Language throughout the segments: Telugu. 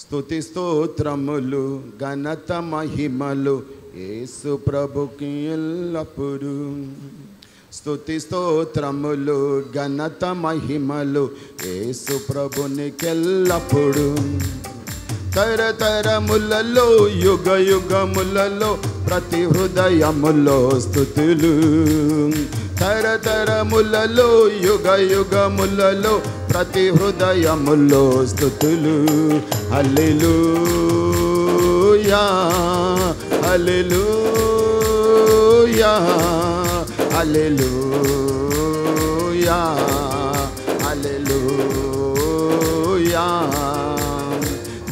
స్తుతి స్తోత్రములు ఘనత మహిమలు యేసు ప్రభుకి ఎల్లప్పుడు. స్తుతి స్తోత్రములు ఘనత మహిమలు యేసు ప్రభునికెల్లప్పుడు. తరతరములలో యుగ యుగములలో ప్రతి హృదయములో స్తుతులు. తరతరములలో యుగ యుగములలో ప్రతి హృదయములో స్తుతులు. హల్లెలూయా హల్లెలూయా హల్లెలూయా హల్లెలూయా.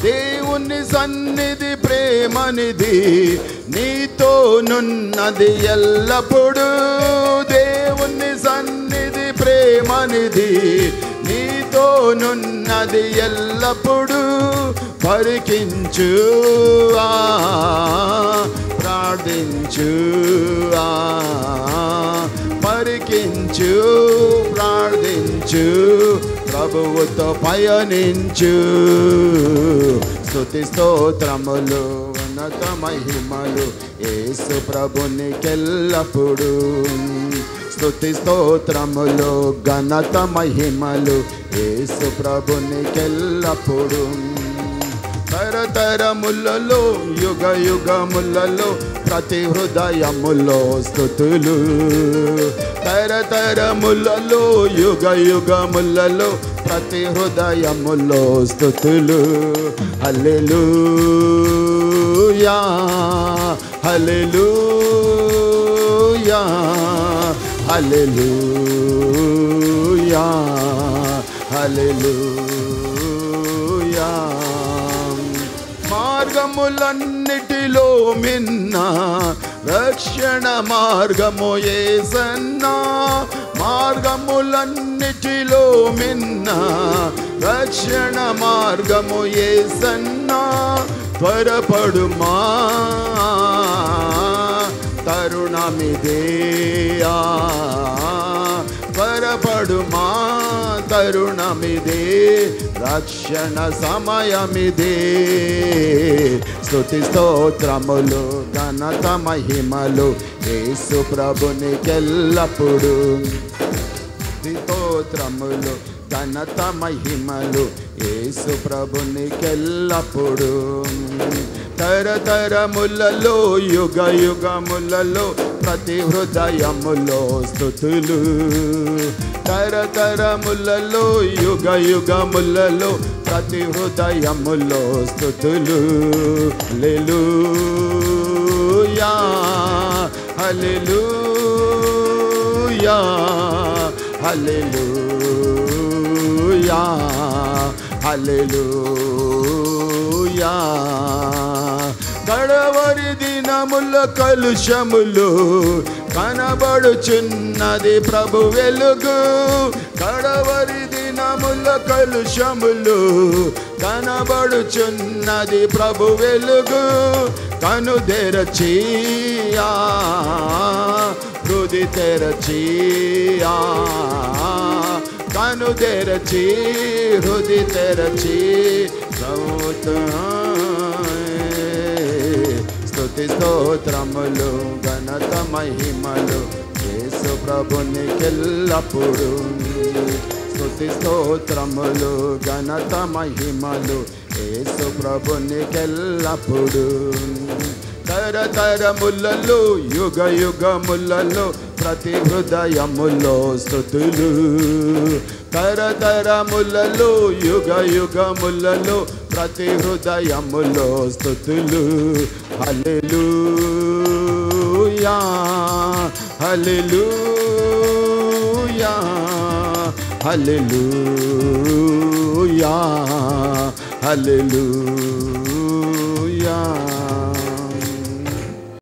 దేవుని సన్నిధి ప్రేమనిధి నీతోనున్నది ఎల్లప్పుడు. దేవుని సన్నిధి ప్రేమనిధి నీతోనున్నది ఎల్లప్పుడు. పరికించు ప్రార్థించు పరికించు ప్రార్థించు ప్రభువుతో పయనించు. స్తుతి స్తోత్రములు ఉన్నత మహిమలు యేసు ప్రభునికెల్లప్పుడు. స్తుతి స్తోత్రములు ఘనత మహిమలు యేసు ప్రభునికెల్లప్పుడు. తరతరములలో యుగ యుగములలో ప్రతి హృదయములో స్తుతులు. తరతరములలో యుగ యుగములలో ప్రతి హృదయములో స్తుతులు. హల్లెలూయా హల్లెలూయా హల్లెలూయా హల్లెలూయా. మార్గములన్నిటిలో మిన్న రక్షణ మార్గము యేసన్నా. మార్గములన్నిటిలో మిన్న రక్షణ మార్గము యేసన్నా. త్వరపడుమా తరుణమిదే త్వరపడుమా తరుణమిదే రక్షణ సమయమిదే. స్తుతి స్తోత్రములు ఘనత మహిమలు యేసు ప్రభునికెల్లప్పుడు. స్తుతి స్తోత్రములు ఘనత మహిమలు యేసు ప్రభునికెల్లప్పుడు. తరతరములలో యుగ యుగములలో ప్రతి హృదయములో స్తుతులు. తరతరములలో యుగ యుగములలో ప్రతి హృదయములో స్తుతులు. హల్లెలూయా హల్లెలూయా హల్లెలూయా హల్లెలూయా. కడవరి దినముల కలుషములు కనబడుచున్నది ప్రభు వెలుగు. కడవరి దినముల కలుషములు కనబడుచున్నది ప్రభు వెలుగు. కను తెరచి హృది తెరచి కను తెరచి హృది తెరచి స్తుతి స్తోత్రములు ఘనత మహిమలు యేసు ప్రభునికెల్లప్పుడు. స్తుతి స్తోత్రములు ఘనత మహిమలు యేసు ప్రభునికెల్లప్పుడు. తరతరములలో యుగ యుగములలో ప్రతి హృదయములో స్తుతులు. తరతరములలో యుగ యుగములలో ప్రతి హృదయములో స్తుతులు. హల్లెలూయా హల్లెలూయా హల్లెలూయా హల్లెలూయా.